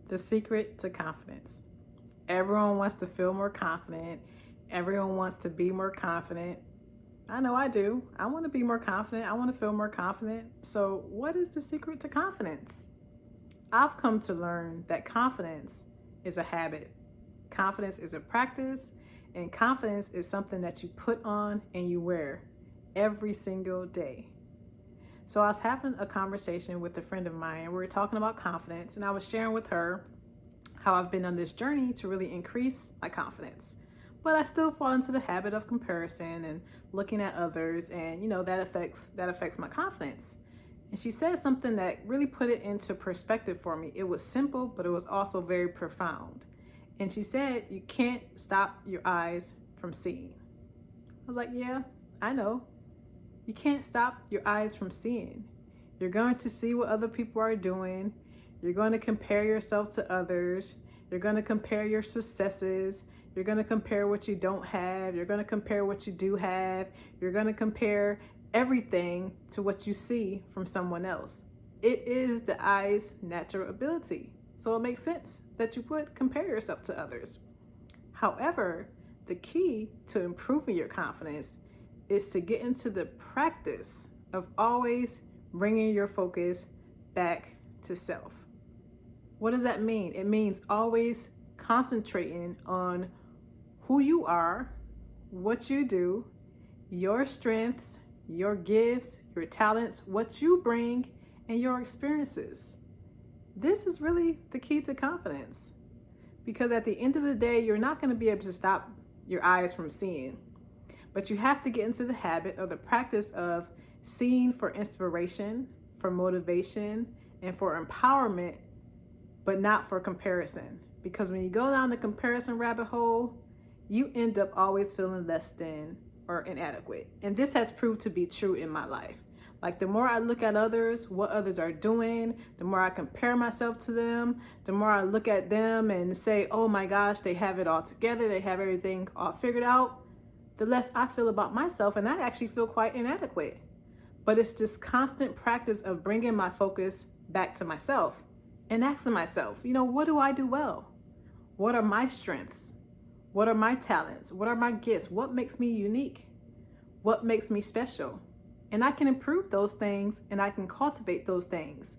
The secret to confidence. Everyone wants to feel more confident. Everyone wants to be more confident. I know I do. I want to be more confident. I want to feel more confident. So, what is the secret to confidence? I've come to learn that confidence is a habit. Confidence is a practice, and confidence is something that you put on and you wear every single day. So I was having a conversation with a friend of mine. We were talking about confidence, and I was sharing with her how I've been on this journey to really increase my confidence. But I still fall into the habit of comparison and looking at others, and that affects my confidence. And she said something that really put it into perspective for me. It was simple, but it was also very profound. And she said, you can't stop your eyes from seeing. I was like, yeah, I know. You can't stop your eyes from seeing. You're going to see what other people are doing. You're going to compare yourself to others. You're going to compare your successes. You're going to compare what you don't have. You're going to compare what you do have. You're going to compare everything to what you see from someone else. It is the eye's natural ability. So it makes sense that you would compare yourself to others. However, the key to improving your confidence is to get into the practice of always bringing your focus back to self. What does that mean? It means always concentrating on who you are, what you do, your strengths, your gifts, your talents, what you bring, and your experiences. This is really the key to confidence, because at the end of the day, you're not going to be able to stop your eyes from seeing, but you have to get into the habit or the practice of seeing for inspiration, for motivation, and for empowerment, but not for comparison. Because when you go down the comparison rabbit hole, you end up always feeling less than or inadequate. And this has proved to be true in my life. Like, the more I look at others, what others are doing, the more I compare myself to them, the more I look at them and say, oh my gosh, they have it all together, they have everything all figured out, the less I feel about myself, and I actually feel quite inadequate. But it's this constant practice of bringing my focus back to myself and asking myself, what do I do well? What are my strengths? What are my talents? What are my gifts? What makes me unique? What makes me special? And I can improve those things, and I can cultivate those things.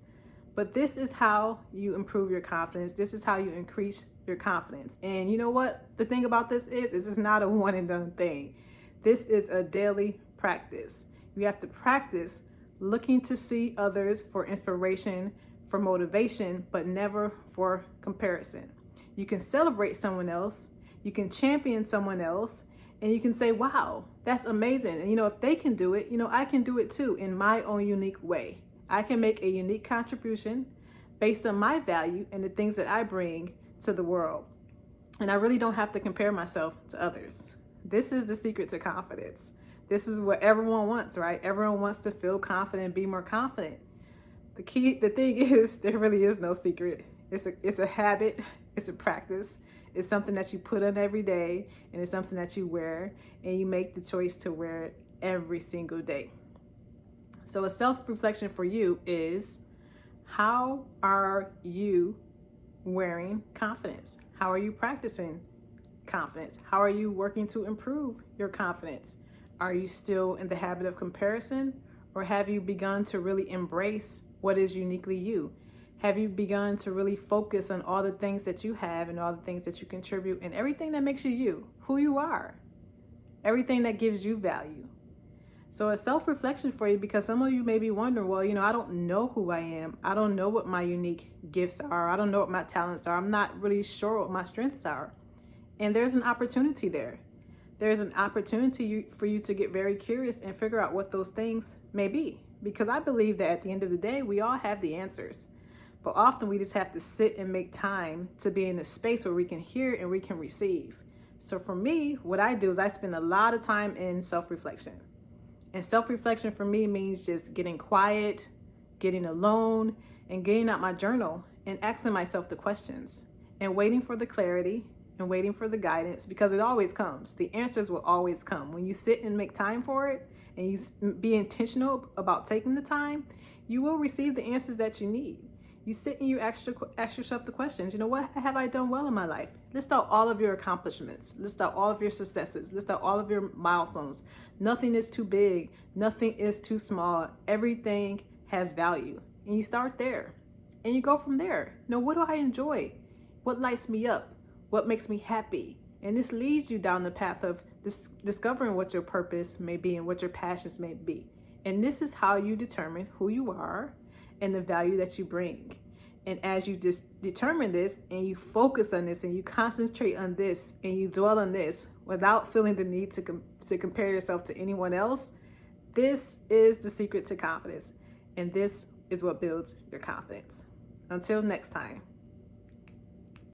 But this is how you improve your confidence. This is how you increase your confidence. And you know what? The thing about this is it's not a one and done thing. This is a daily practice. You have to practice looking to see others for inspiration, for motivation, but never for comparison. You can celebrate someone else. You can champion someone else. And you can say, wow, that's amazing. And if they can do it, I can do it too in my own unique way. I can make a unique contribution based on my value and the things that I bring to the world. And I really don't have to compare myself to others. This is the secret to confidence. This is what everyone wants, right? Everyone wants to feel confident, be more confident. The thing is, there really is no secret. It's a habit. It's a practice. It's something that you put on every day, and it's something that you wear, and you make the choice to wear it every single day. So a self-reflection for you is, how are you wearing confidence? How are you practicing confidence? How are you working to improve your confidence? Are you still in the habit of comparison, or have you begun to really embrace what is uniquely you? Have you begun to really focus on all the things that you have and all the things that you contribute and everything that makes you, who you are, everything that gives you value? So a self-reflection for you, because some of you may be wondering, well, I don't know who I am. I don't know what my unique gifts are. I don't know what my talents are. I'm not really sure what my strengths are. And there's an opportunity there. There's an opportunity for you to get very curious and figure out what those things may be. Because I believe that at the end of the day, we all have the answers. But often we just have to sit and make time to be in a space where we can hear and we can receive. So for me, what I do is I spend a lot of time in self-reflection. And self-reflection for me means just getting quiet, getting alone, and getting out my journal and asking myself the questions and waiting for the clarity and waiting for the guidance, because it always comes. The answers will always come. When you sit and make time for it and you be intentional about taking the time, you will receive the answers that you need. You sit and you ask yourself the questions. You know, what have I done well in my life? List out all of your accomplishments. List out all of your successes. List out all of your milestones. Nothing is too big. Nothing is too small. Everything has value. And you start there. And you go from there. You know, what do I enjoy? What lights me up? What makes me happy? And this leads you down the path of discovering what your purpose may be and what your passions may be. And this is how you determine who you are and the value that you bring. And as you just determine this and you focus on this and you concentrate on this and you dwell on this without feeling the need to compare yourself to anyone else, this is the secret to confidence. And this is what builds your confidence. Until next time.